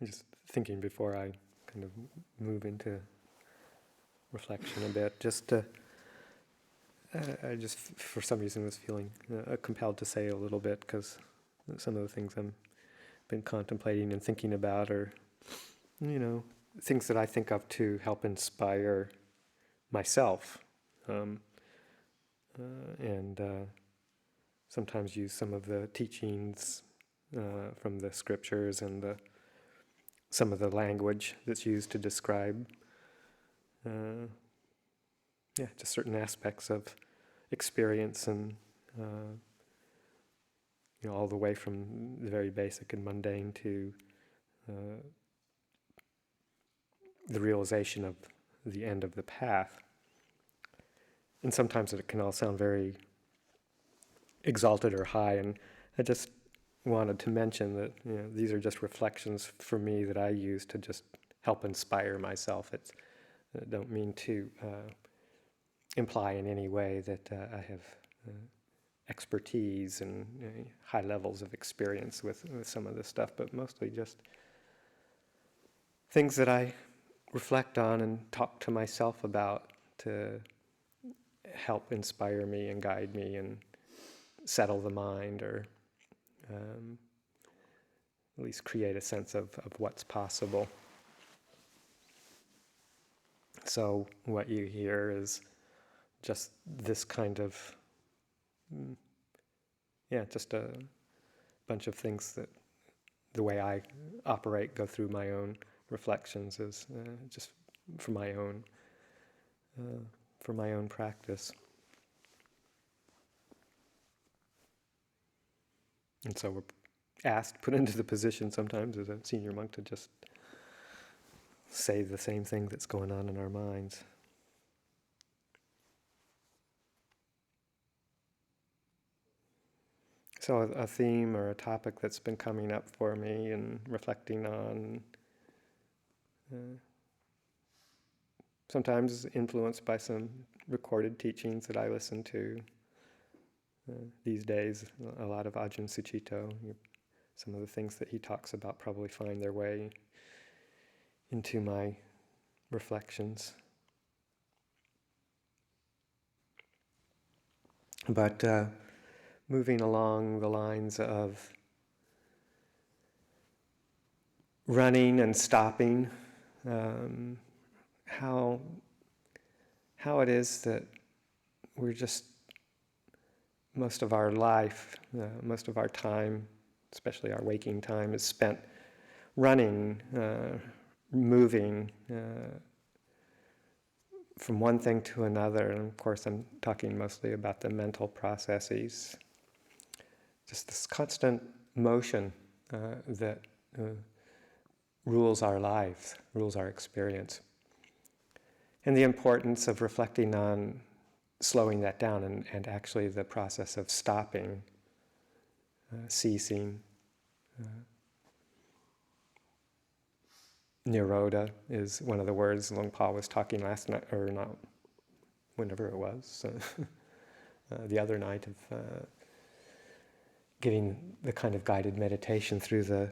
I'm just thinking before I kind of move into reflection a bit, I just for some reason was feeling compelled to say a little bit, because some of the things I've been contemplating and thinking about are, things that I think of to help inspire myself, and sometimes use some of the teachings from the scriptures and some of the language that's used to describe just certain aspects of experience, and all the way from the very basic and mundane to the realization of the end of the path. And sometimes it can all sound very exalted or high, and I just wanted to mention that these are just reflections for me that I use to just help inspire myself. I don't mean to imply in any way that I have expertise and high levels of experience with some of this stuff, but mostly just things that I reflect on and talk to myself about to help inspire me and guide me and settle the mind, or at least create a sense of what's possible. So what you hear is just this kind of, just a bunch of things that the way I operate, go through my own reflections, is just for my own practice. And so we're put into the position sometimes as a senior monk to just say the same thing that's going on in our minds. So a theme or a topic that's been coming up for me and reflecting on, sometimes influenced by some recorded teachings that I listen to. These days, a lot of Ajahn Sucitto. Some of the things that he talks about probably find their way into my reflections. But moving along the lines of running and stopping, how it is that we're just, most of our life, most of our time, especially our waking time, is spent running, moving from one thing to another. And of course I'm talking mostly about the mental processes. Just this constant motion that rules our lives, rules our experience. And the importance of reflecting on slowing that down, and actually the process of stopping, ceasing. Nirodha is one of the words Luang Por was talking last night, or not, whenever it was, the other night, of giving the kind of guided meditation through the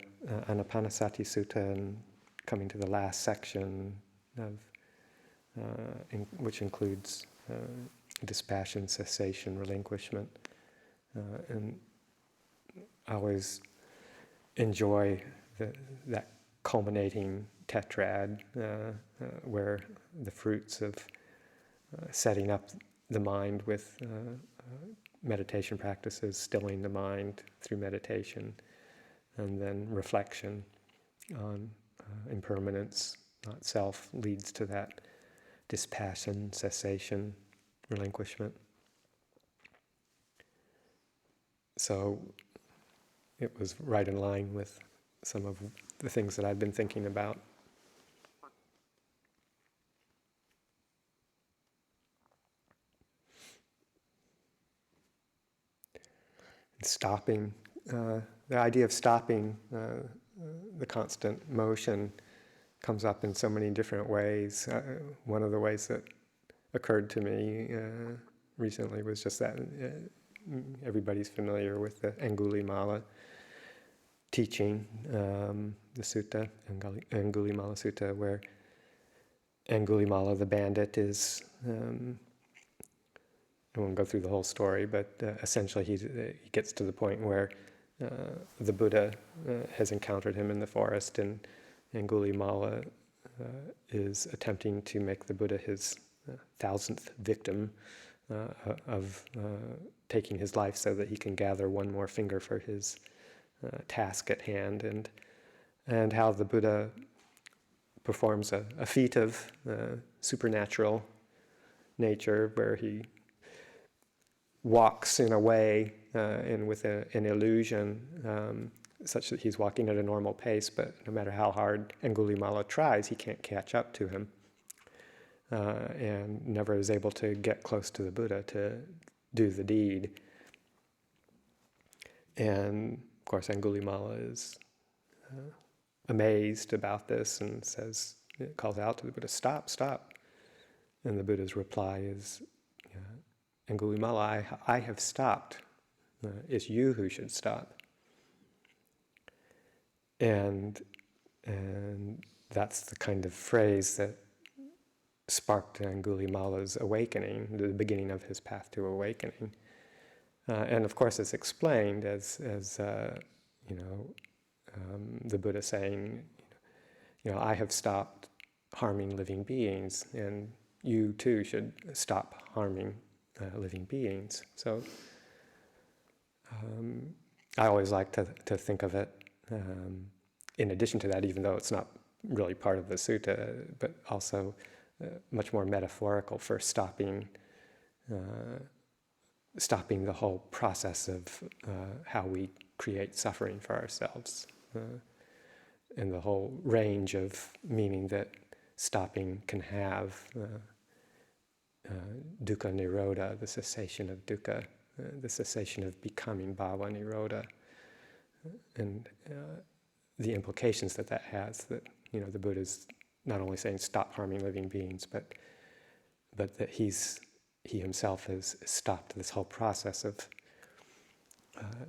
Anapanasati Sutta, and coming to the last section of which includes dispassion, cessation, relinquishment, and I always enjoy that culminating tetrad, where the fruits of setting up the mind with meditation practices, stilling the mind through meditation, and then reflection on impermanence, not self, leads to that dispassion, cessation, relinquishment. So it was right in line with some of the things that I've been thinking about. Stopping, the idea of stopping the constant motion comes up in so many different ways. One of the ways that occurred to me recently was just that everybody's familiar with the Angulimala teaching, the sutta, Angulimala Sutta, where Angulimala the bandit is, I won't go through the whole story, but essentially he gets to the point where the Buddha has encountered him in the forest, and Angulimala is attempting to make the Buddha his 1000th victim of taking his life so that he can gather one more finger for his task at hand, and how the Buddha performs a feat of supernatural nature where he walks in a way and with an illusion such that he's walking at a normal pace, but no matter how hard Angulimala tries, he can't catch up to him, and never is able to get close to the Buddha to do the deed. And of course Angulimala is amazed about this and calls out to the Buddha, "Stop, stop." And the Buddha's reply is, "Angulimala, I have stopped. It's you who should stop." And that's the kind of phrase that sparked Angulimala's awakening, the beginning of his path to awakening. And of course, it's explained as the Buddha saying, "I have stopped harming living beings, and you too should stop harming living beings." So I always like to think of it, in addition to that, even though it's not really part of the sutta, but also much more metaphorical for stopping the whole process of how we create suffering for ourselves, and the whole range of meaning that stopping can have. Dukkha nirodha, the cessation of dukkha, the cessation of becoming bhava nirodha, and the implications that has, that the Buddha's not only saying stop harming living beings, but that he himself has stopped this whole process of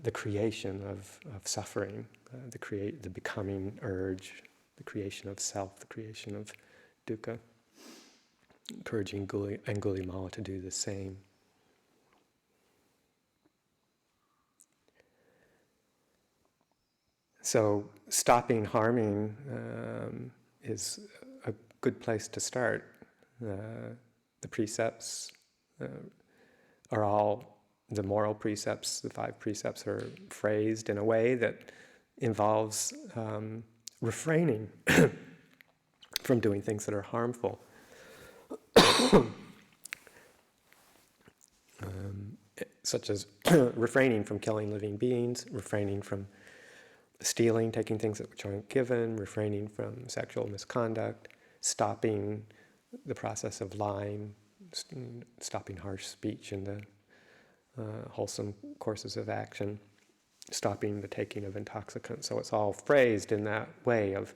the creation of suffering, the becoming urge, the creation of self, the creation of dukkha, encouraging Angulimala to do the same. So stopping harming is a good place to start. The precepts are all, the moral precepts, the 5 precepts are phrased in a way that involves refraining from doing things that are harmful. Such as refraining from killing living beings, refraining from stealing, taking things which aren't given, refraining from sexual misconduct, stopping the process of lying, stopping harsh speech in the wholesome courses of action, stopping the taking of intoxicants. So it's all phrased in that way of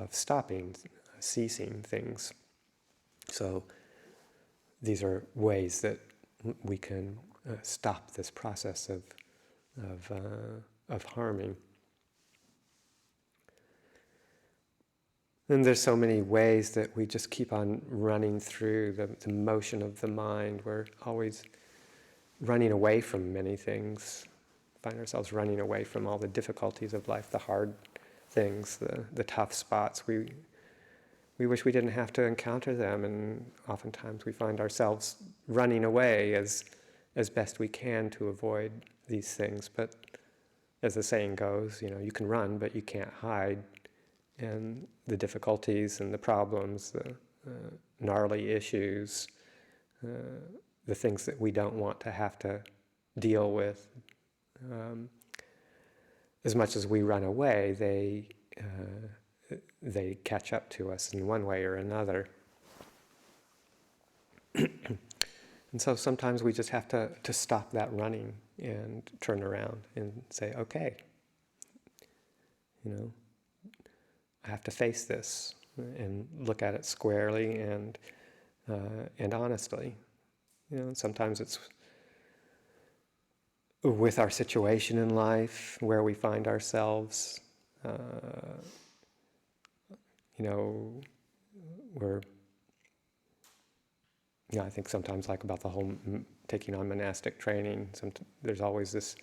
stopping, ceasing things. So these are ways that we can stop this process of harming. And there's so many ways that we just keep on running through the motion of the mind. We're always running away from many things, find ourselves running away from all the difficulties of life, the hard things, the tough spots. We wish we didn't have to encounter them, and oftentimes we find ourselves running away as best we can to avoid these things. But as the saying goes, you can run, but you can't hide. And the difficulties and the problems, the gnarly issues, the things that we don't want to have to deal with, as much as we run away, they catch up to us in one way or another. And so sometimes we just have to stop that running and turn around and say, okay, I have to face this and look at it squarely and honestly. Sometimes it's with our situation in life, where we find ourselves. We're, I think sometimes like about the whole taking on monastic training, there's always this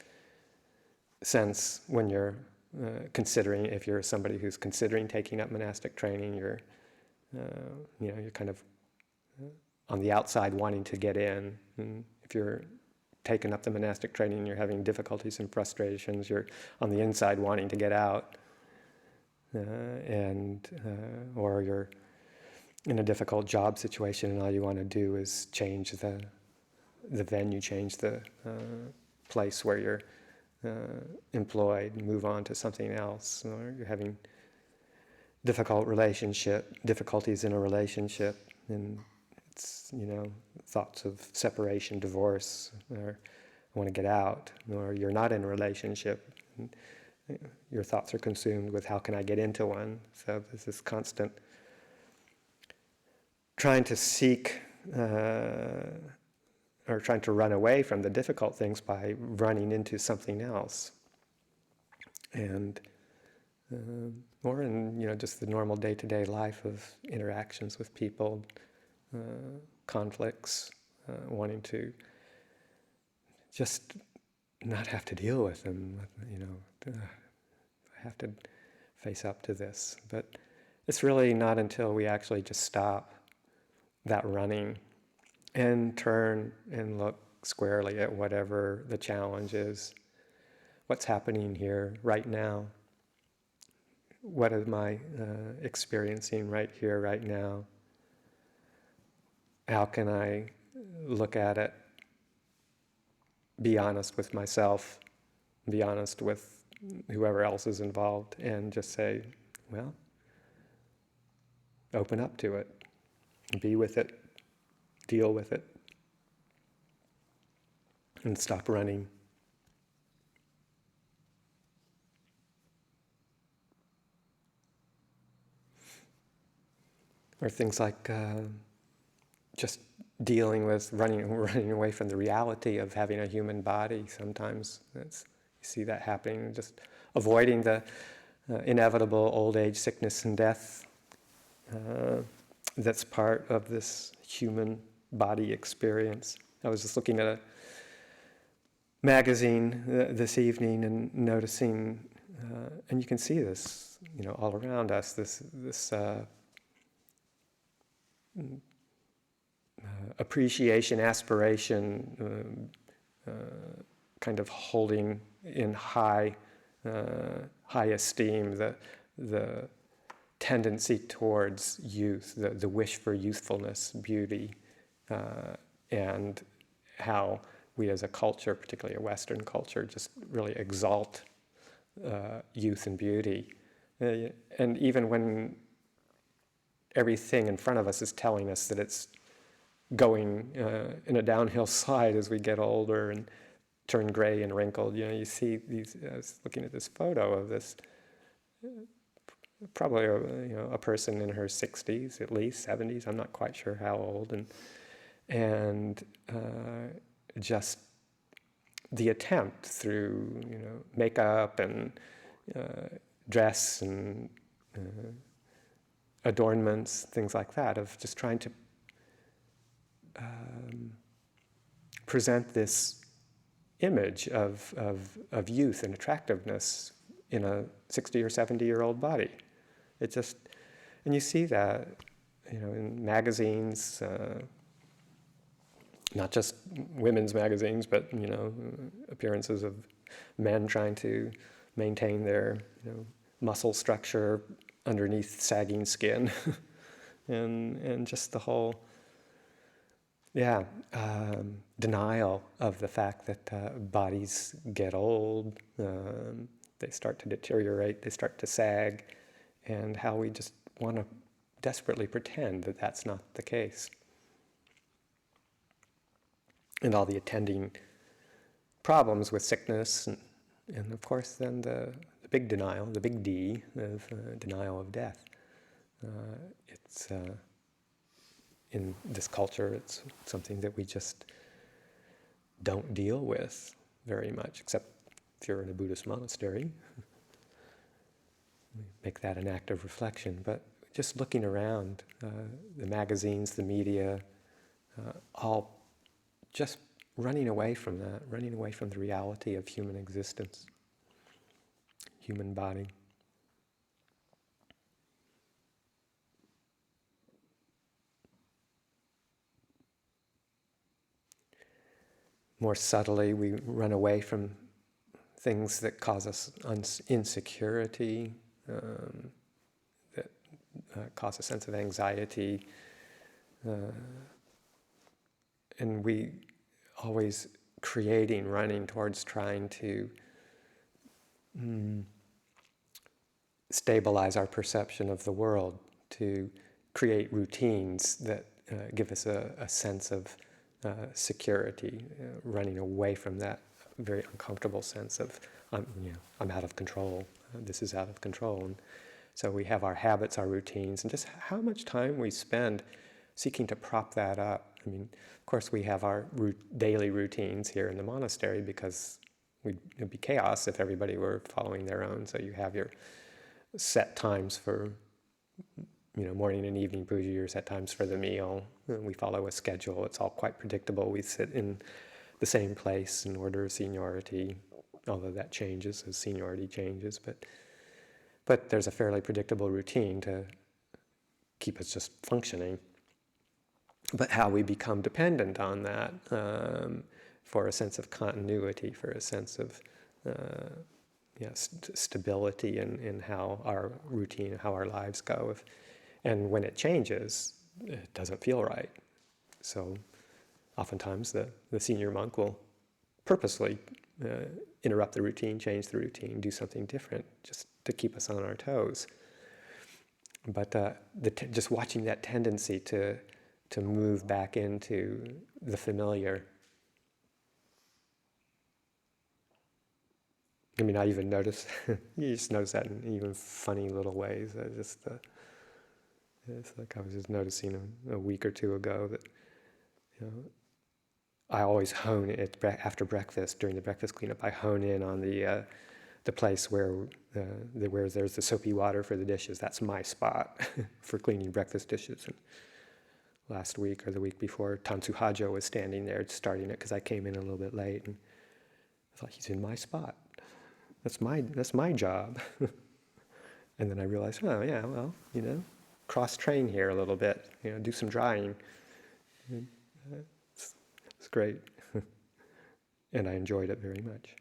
sense when you're considering, if you're somebody who's considering taking up monastic training, you're kind of on the outside wanting to get in. And if you're taking up the monastic training and you're having difficulties and frustrations, you're on the inside wanting to get out. Or you're in a difficult job situation and all you want to do is change the venue, change the place where you're employed, move on to something else, or you're having difficulties in a relationship, and it's, thoughts of separation, divorce, or I want to get out, or you're not in a relationship, and your thoughts are consumed with how can I get into one. So there's this constant trying to seek or trying to run away from the difficult things by running into something else. And or in just the normal day-to-day life of interactions with people, conflicts, wanting to just not have to deal with them, I have to face up to this. But it's really not until we actually just stop that running and turn and look squarely at whatever the challenge is. What's happening here, right now? What am I experiencing right here, right now? How can I look at it, be honest with myself, be honest with whoever else is involved, and just say, well, open up to it, be with it, deal with it, and stop running. Or things like just dealing with running away from the reality of having a human body. Sometimes you see that happening, just avoiding the inevitable old age, sickness, and death that's part of this human body experience. I was just looking at a magazine this evening and noticing, and you can see this, all around us, this appreciation, aspiration, kind of holding in high esteem the tendency towards youth, the wish for youthfulness, beauty, and how we as a culture, particularly a Western culture, just really exalt youth and beauty. And even when everything in front of us is telling us that it's going in a downhill slide as we get older and turn gray and wrinkled. You see these. I was looking at this photo of this, probably a person in her 60s, at least 70s. I'm not quite sure how old, and just the attempt through makeup and dress and adornments, things like that, of just trying to present this image of youth and attractiveness in a 60 or 70-year-old body. It just, and you see that, in magazines, not just women's magazines, but appearances of men trying to maintain their muscle structure underneath sagging skin, and just the whole denial of the fact that bodies get old, they start to deteriorate, they start to sag, and how we just want to desperately pretend that that's not the case. And all the attending problems with sickness, and of course then the big denial, the big D of denial of death. It's in this culture, it's something that we just don't deal with. very much, except if you're in a Buddhist monastery. Make that an act of reflection. But just looking around, the magazines, the media, all just running away from that, running away from the reality of human existence, human body. More subtly, we run away from things that cause us insecurity, that cause a sense of anxiety, and we always running towards trying to stabilize our perception of the world, to create routines that give us a sense of security, running away from that very uncomfortable sense of, I'm out of control, this is out of control. And so we have our habits, our routines, and just how much time we spend seeking to prop that up. I mean, of course we have our daily routines here in the monastery because it'd be chaos if everybody were following their own. So you have your set times for morning and evening puja, your set times for the meal. We follow a schedule. It's all quite predictable. We sit in the same place in order of seniority, although that changes as seniority changes. But there's a fairly predictable routine to keep us just functioning. But how we become dependent on that for a sense of continuity, for a sense of stability in how our routine, how our lives go. And when it changes, it doesn't feel right. So oftentimes the senior monk will purposely interrupt the routine, change the routine, do something different just to keep us on our toes. But just watching that tendency to move back into the familiar. I mean, I even notice, you just notice that in even funny little ways. It's like I was just noticing a week or two ago that, I always hone it after breakfast, during the breakfast cleanup. I hone in on the place where there's the soapy water for the dishes. That's my spot for cleaning breakfast dishes. And last week or the week before, Tansu Hajo was standing there starting it because I came in a little bit late, and I thought, he's in my spot. That's my job. And then I realized, cross-train here a little bit, do some drying. It's great. And I enjoyed it very much.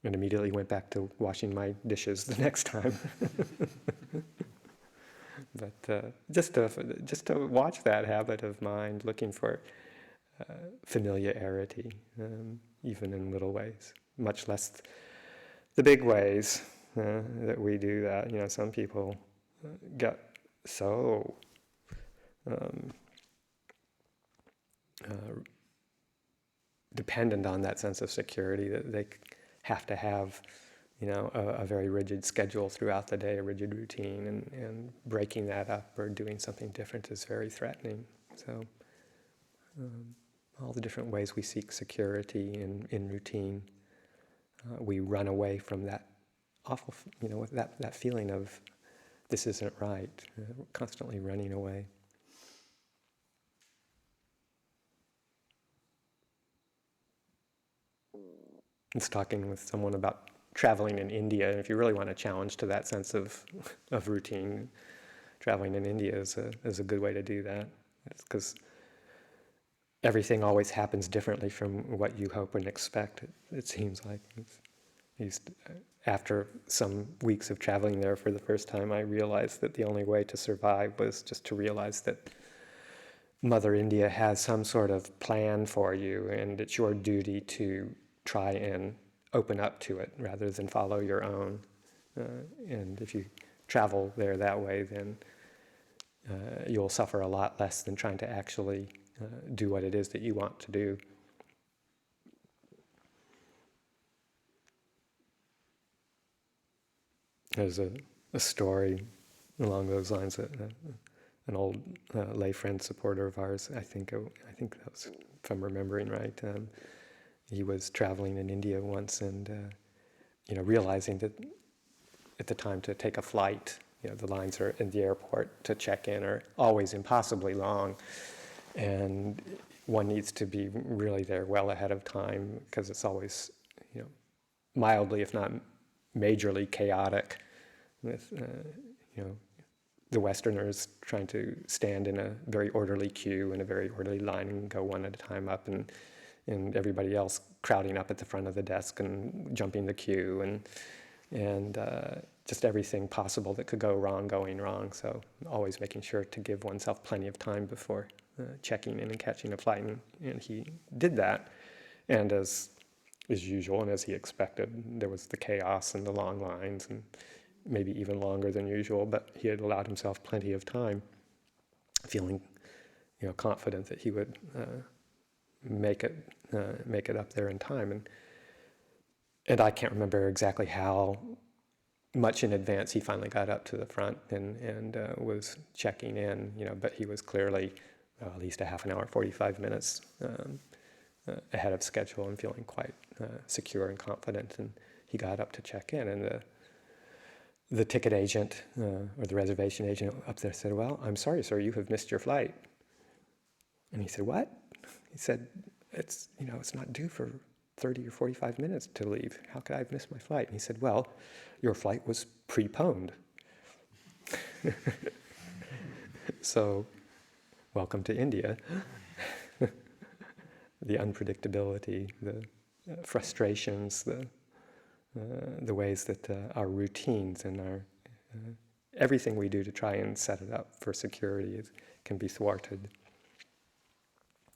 And immediately went back to washing my dishes the next time. But just to watch that habit of mind, looking for familiarity, even in little ways, much less the big ways that we do that. Some people get so dependent on that sense of security that they have to have a very rigid schedule throughout the day, a rigid routine, and breaking that up or doing something different is very threatening. So all the different ways we seek security in routine, we run away from that awful, that feeling of this isn't right, constantly running away. I was talking with someone about traveling in India, and if you really want a challenge to that sense of routine, traveling in India is a good way to do that. It's because everything always happens differently from what you hope and expect, it seems like. After some weeks of traveling there for the first time, I realized that the only way to survive was just to realize that Mother India has some sort of plan for you, and it's your duty to try and open up to it rather than follow your own. And if you travel there that way, then you'll suffer a lot less than trying to actually do what it is that you want to do. There's a story along those lines. An old lay friend supporter of ours, I think that was, if I'm remembering right, he was traveling in India once and, realizing that at the time to take a flight, the lines are in the airport to check in are always impossibly long. And one needs to be really there well ahead of time because it's always, mildly, if not majorly chaotic with, the Westerners trying to stand in a very orderly queue in a very orderly line and go one at a time up, and everybody else crowding up at the front of the desk and jumping the queue, and just everything possible that could go wrong going wrong. So always making sure to give oneself plenty of time before checking in and catching a flight, and he did that. And as is usual and as he expected, there was the chaos and the long lines and maybe even longer than usual, but he had allowed himself plenty of time, feeling confident that he would make it up there in time. And I can't remember exactly how much in advance he finally got up to the front and was checking in, but he was clearly at least a half an hour, 45 minutes ahead of schedule and feeling quite secure and confident. And he got up to check in, and the ticket agent or the reservation agent up there said, "Well, I'm sorry, sir, you have missed your flight." And he said, "What?" He said, it's not due for 30 or 45 minutes to leave. How could I have missed my flight?" And he said, "Well, your flight was preponed." So, welcome to India. The unpredictability, the frustrations, the ways that our routines and our everything we do to try and set it up for security can be thwarted.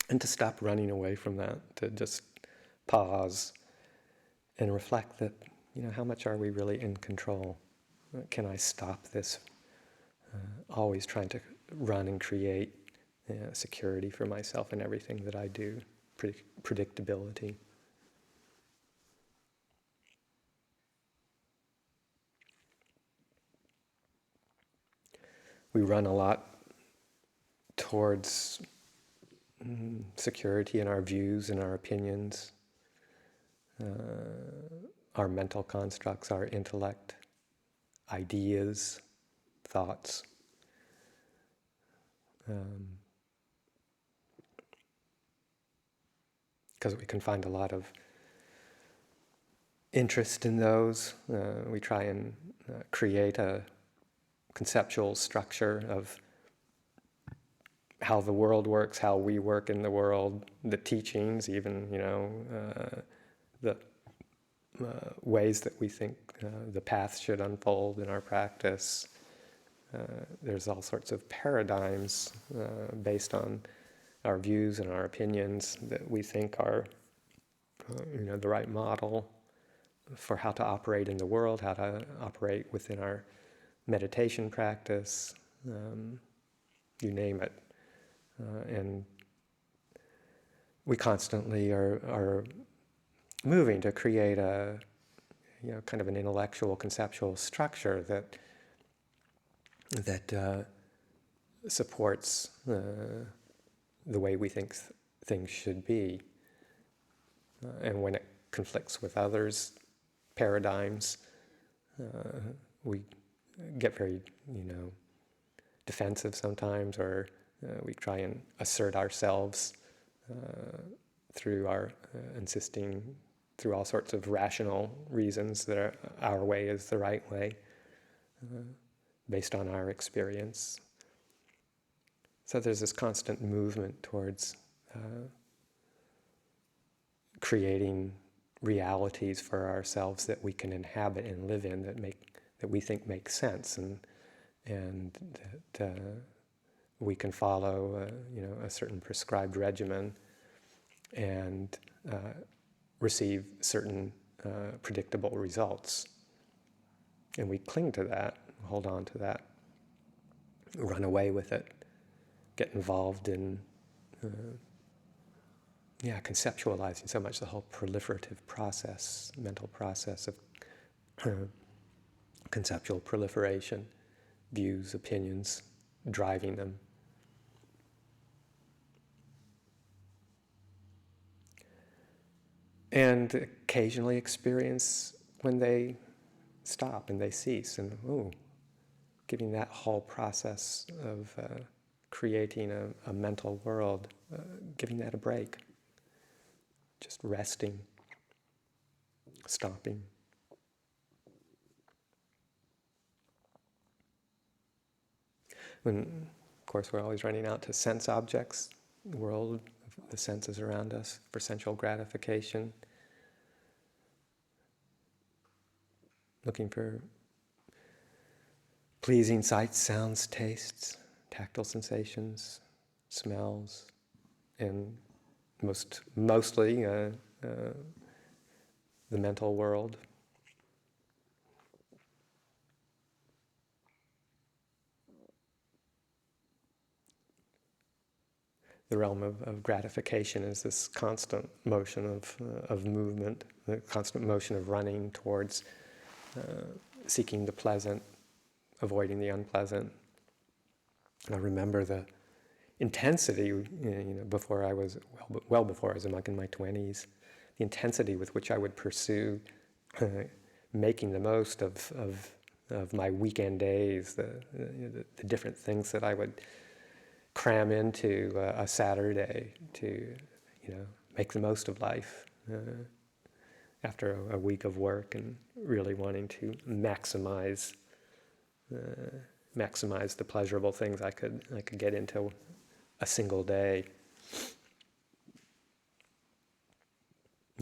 And to stop running away from that, to just pause and reflect that, how much are we really in control? Can I stop this always trying to run and create security for myself in everything that I do, predictability? We run a lot towards security in our views and our opinions, our mental constructs, our intellect, ideas, thoughts. Because we can find a lot of interest in those. We try and create a conceptual structure of how the world works, how we work in the world, the teachings, even, the ways that we think the path should unfold in our practice. There's all sorts of paradigms based on our views and our opinions that we think are, the right model for how to operate in the world, how to operate within our meditation practice, you name it. And we constantly are moving to create a, kind of an intellectual, conceptual structure that supports the way we think things should be. And when it conflicts with others' paradigms, we get very, defensive sometimes, or we try and assert ourselves through our insisting through all sorts of rational reasons that our way is the right way, based on our experience. So there's this constant movement towards creating realities for ourselves that we can inhabit and live in, that we think make sense, and that we can follow a certain prescribed regimen and receive certain predictable results. And we cling to that, hold on to that, run away with it, get involved in conceptualizing so much the whole proliferative process, mental process of conceptual proliferation, views, opinions, driving them. and occasionally experience when they stop and they cease, and giving that whole process of creating a mental world, giving that a break, just resting, stopping. When, of course, we're always running out to sense objects, the world, the senses around us, for sensual gratification, looking for pleasing sights, sounds, tastes, tactile sensations, smells, and mostly the mental world. The realm of gratification is this constant motion of movement, the constant motion of running towards seeking the pleasant, avoiding the unpleasant. And I remember the intensity, before I was, well before I was a monk in my 20s, the intensity with which I would pursue making the most of my weekend days, the different things that I would cram into a Saturday to, make the most of life after a week of work, and really wanting to maximize the pleasurable things I could get into a single day.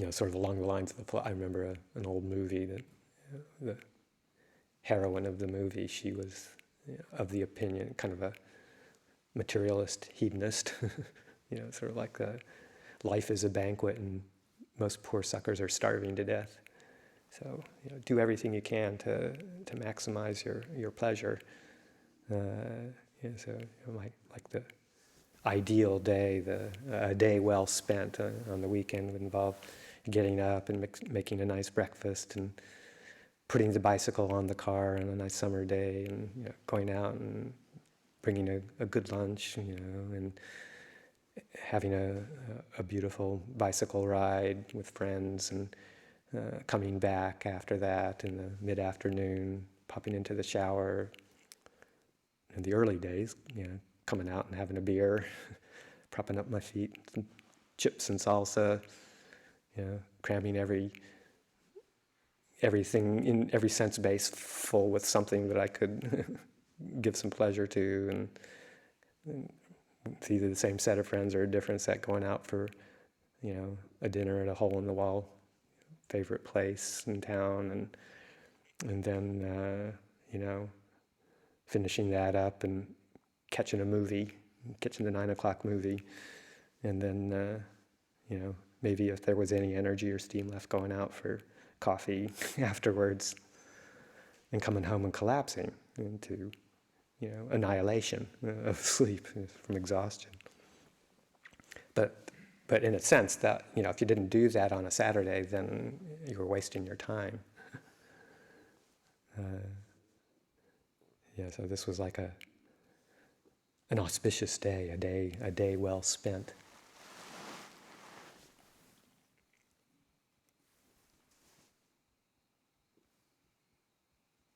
Sort of along the lines of I remember an old movie that the heroine of the movie, she was of the opinion, kind of a materialist hedonist, sort of like life is a banquet and most poor suckers are starving to death. So do everything you can to maximize your pleasure. So like the ideal day, a day well spent on the weekend would involve getting up and making a nice breakfast and putting the bicycle on the car on a nice summer day, and going out and bringing a good lunch, and having a beautiful bicycle ride with friends, and coming back after that in the mid-afternoon, popping into the shower. In the early days, coming out and having a beer, propping up my feet, some chips and salsa, cramming everything in every sense base full with something that I could give some pleasure to, and it's either the same set of friends or a different set, going out for, a dinner at a hole-in-the-wall favorite place in town, and then, finishing that up and catching the 9 o'clock movie, and then, maybe if there was any energy or steam left, going out for coffee afterwards, and coming home and collapsing into, annihilation of sleep from exhaustion. But in a sense that, if you didn't do that on a Saturday, then you were wasting your time. So this was like an auspicious day, a day well spent.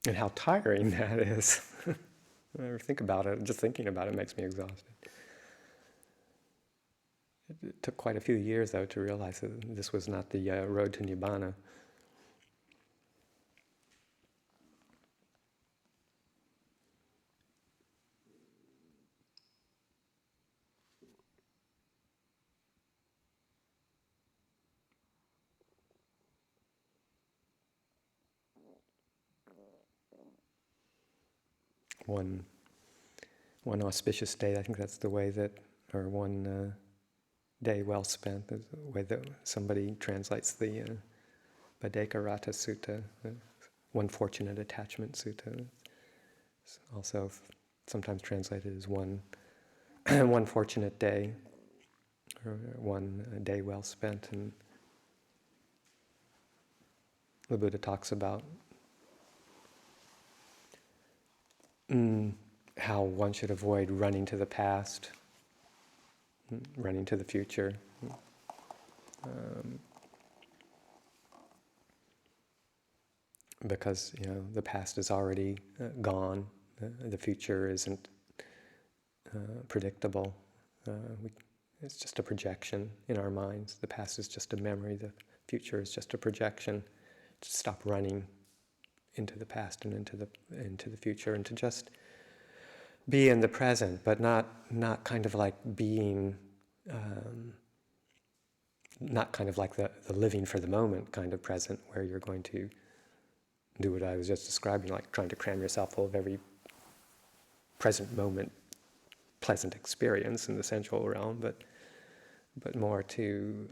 And how tiring that is. I never think about it. Just thinking about it makes me exhausted. It took quite a few years, though, to realize that this was not the road to Nibbana. One auspicious day, I think that's the way that, or one day well spent, is the way that somebody translates the Bhaddekarata Sutta, one fortunate attachment sutta. It's also sometimes translated as one one fortunate day, or one day well spent. And the Buddha talks about how one should avoid running to the past, running to the future, because the past is already gone. The future isn't predictable. It's just a projection in our minds. The past is just a memory. The future is just a projection. To stop running into the past and into the future, and to just be in the present, but not kind of like being, not kind of like the living for the moment kind of present, where you're going to do what I was just describing, like trying to cram yourself full of every present moment pleasant experience in the sensual realm, but more to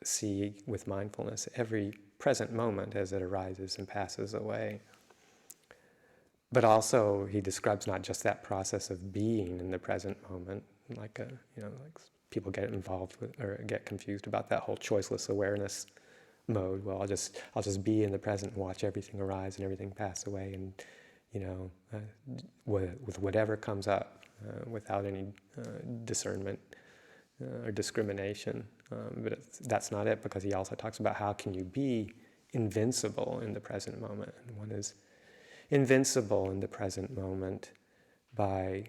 see with mindfulness every present moment as it arises and passes away. But also, he describes not just that process of being in the present moment, like people get involved with or get confused about that whole choiceless awareness mode. Well, I'll just be in the present and watch everything arise and everything pass away, and with whatever comes up, without any discernment or discrimination. But that's not it, because he also talks about how can you be invincible in the present moment. And one is invincible in the present moment by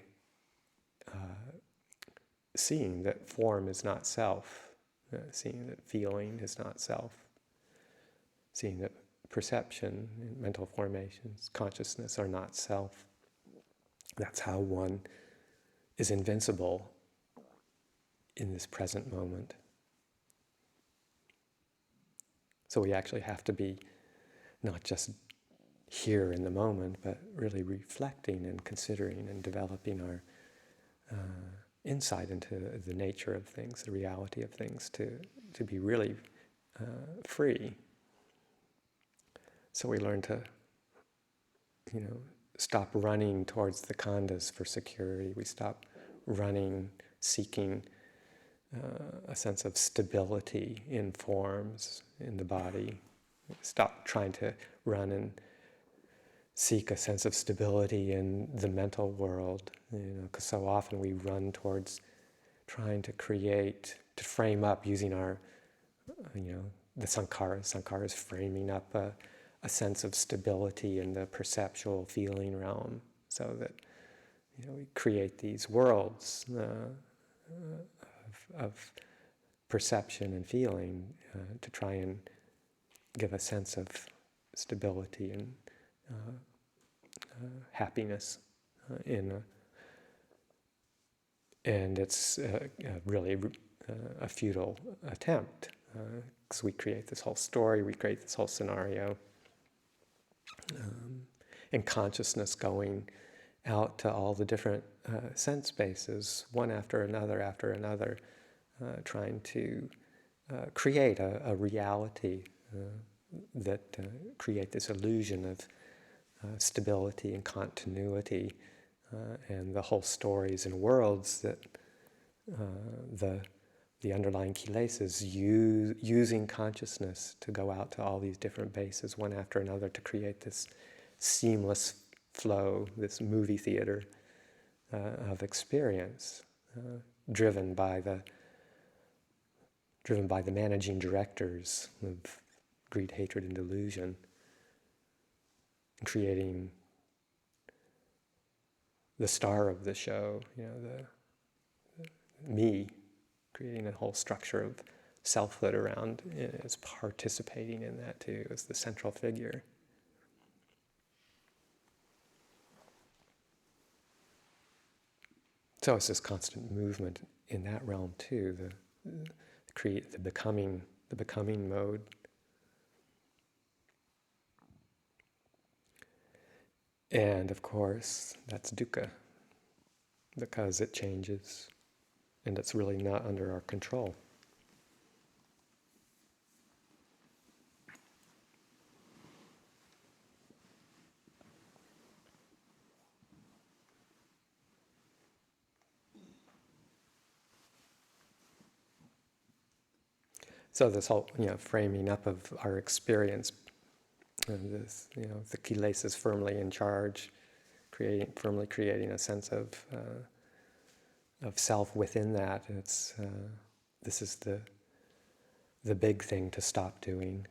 seeing that form is not self, seeing that feeling is not self, seeing that perception, mental formations, consciousness are not self. That's how one is invincible in this present moment. So we actually have to be not just here in the moment, but really reflecting and considering and developing our insight into the nature of things, the reality of things, to be really free. So we learn to, stop running towards the khandhas for security. We stop running, seeking a sense of stability in forms, in the body. Stop trying to run and seek a sense of stability in the mental world, because so often we run towards trying to create, to frame up using our, the sankharas. Sankharas framing up a sense of stability in the perceptual feeling realm, so that we create these worlds of perception and feeling to try and give a sense of stability and happiness and it's really a futile attempt, because we create this whole story, we create this whole scenario, and consciousness going out to all the different sense bases, one after another, trying to create a reality that create this illusion of stability and continuity, and the whole stories and worlds that the underlying kilesas using consciousness to go out to all these different bases, one after another, to create this seamless flow, this movie theater of experience, driven by the managing directors of greed, hatred, and delusion, creating the star of the show, me, creating a whole structure of selfhood around it, is participating in that too, as the central figure. So it's this constant movement in that realm too, the becoming mode. And of course, that's dukkha, because it changes, and it's really not under our control. So this whole, framing up of our experience, and this, the kilesas firmly in charge, firmly creating a sense of self within that. This is the big thing to stop doing.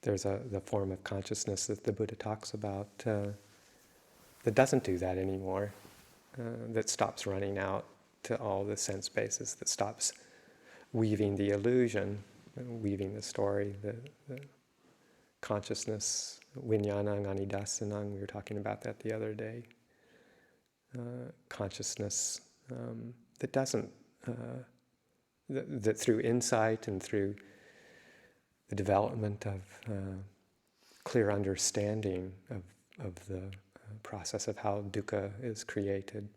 there's the form of consciousness that the Buddha talks about that doesn't do that anymore, that stops running out to all the sense bases, that stops weaving the illusion, weaving the story, the consciousness, vinyanang anidasanang, we were talking about that the other day. Consciousness that doesn't, that through insight and through the development of clear understanding of the process of how dukkha is created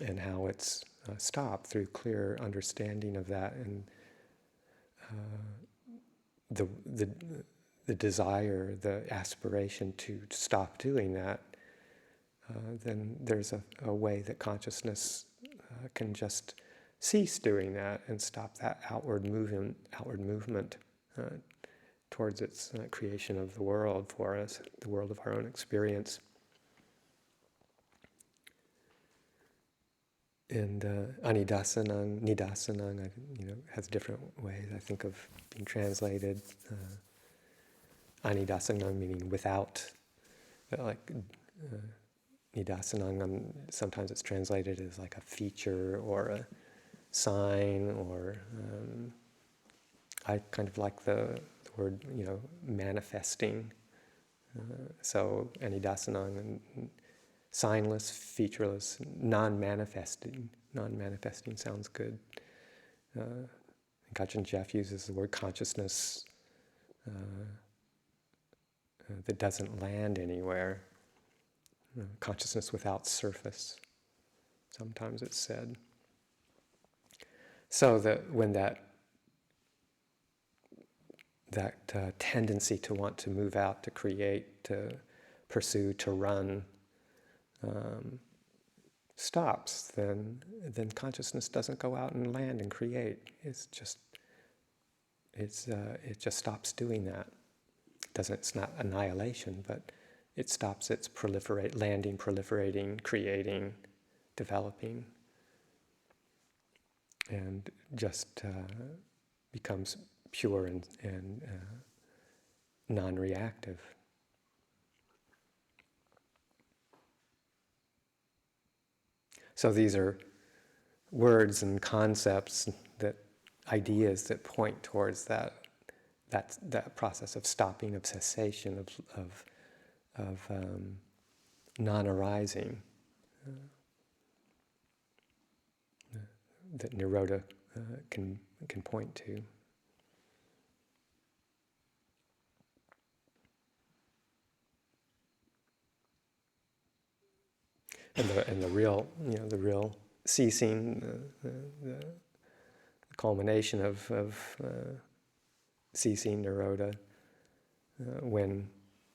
and how it's stopped, through clear understanding of that, and the desire, the aspiration to stop doing that, then there's a way that consciousness can just cease doing that and stop that outward movement towards its creation of the world for us, the world of our own experience. And anidasanang, nidasanang, has different ways, I think, of being translated. Anidasanang meaning without, like nidasanang, sometimes it's translated as like a feature or a sign, or I kind of like the word, manifesting. So anidasanang, and signless, featureless, non-manifesting. Non-manifesting sounds good. Ajahn Jeff uses the word consciousness that doesn't land anywhere. Consciousness without surface, sometimes it's said. So that when that tendency to want to move out, to create, to pursue, to run, stops, then consciousness doesn't go out and land and create. It just stops doing that. It's not annihilation, but it stops its landing, proliferating, creating, developing, and just becomes pure and non-reactive. So these are words and concepts, ideas that point towards that process of stopping, of cessation, of non-arising, that nirodha can point to. And the real ceasing, the culmination of ceasing nirodha, when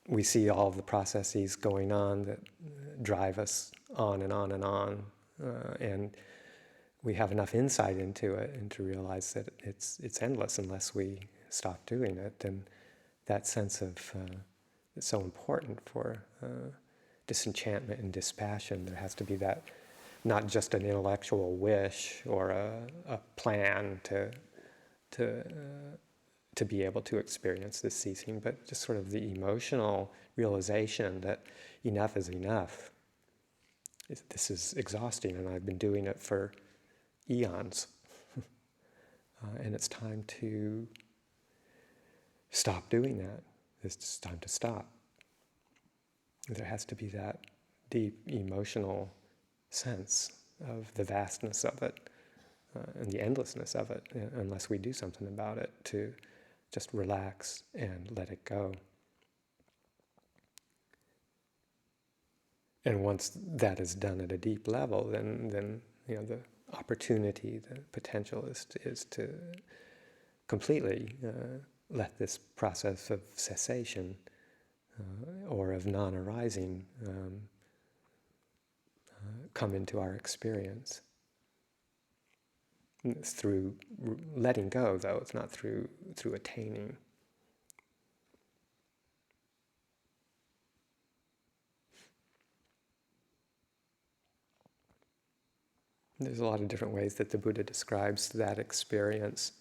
we see all of the processes going on that drive us on and on and on, and we have enough insight into it, and to realize that it's endless unless we stop doing it. And that sense of it's so important for disenchantment and dispassion. There has to be that, not just an intellectual wish or a plan to be able to experience this ceasing, but just sort of the emotional realization that enough is enough. This is exhausting, and I've been doing it for eons. And it's time to stop doing that. It's time to stop. There has to be that deep emotional sense of the vastness of it and the endlessness of it, unless we do something about it to just relax and let it go. And once that is done at a deep level, then the opportunity, the potential is to completely let this process of cessation or of non-arising come into our experience. It's through letting go, though. It's not through attaining. There's a lot of different ways that the Buddha describes that experience.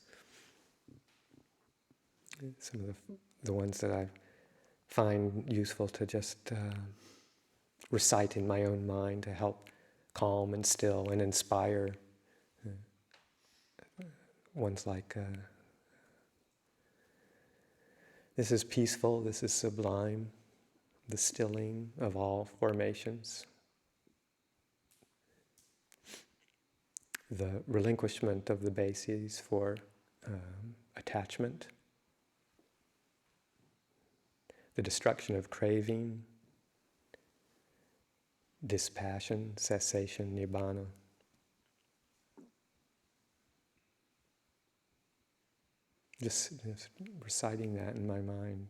Some of the ones that I find useful to just recite in my own mind to help calm and still and inspire. Ones like, this is peaceful, this is sublime, the stilling of all formations. The relinquishment of the bases for attachment. The destruction of craving, dispassion, cessation, nibbana. Just reciting that in my mind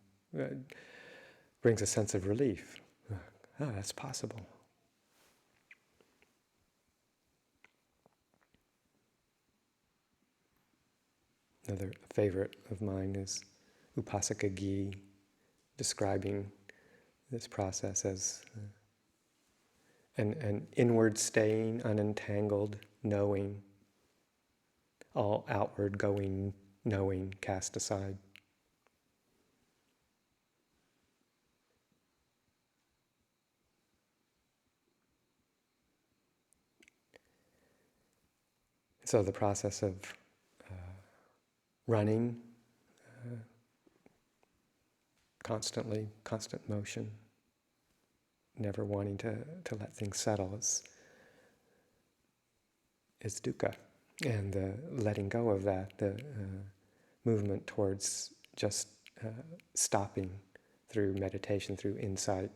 brings a sense of relief. Oh, that's possible. Another favorite of mine is Upasaka-gi, describing this process as an inward staying, unentangled knowing, all outward going knowing cast aside. So the process of running, constantly, constant motion, never wanting to let things settle is dukkha. And the letting go of that, the movement towards just stopping through meditation, through insight,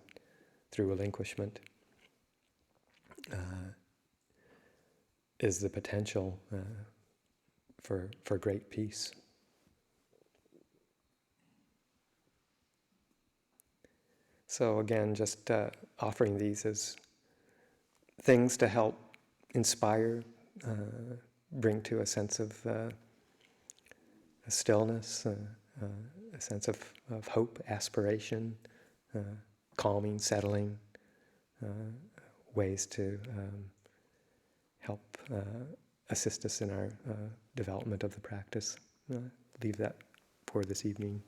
through relinquishment, is the potential for great peace. So again, just offering these as things to help inspire, bring to a sense of stillness, a sense of hope, aspiration, calming, settling, ways to help assist us in our development of the practice. Leave that for this evening.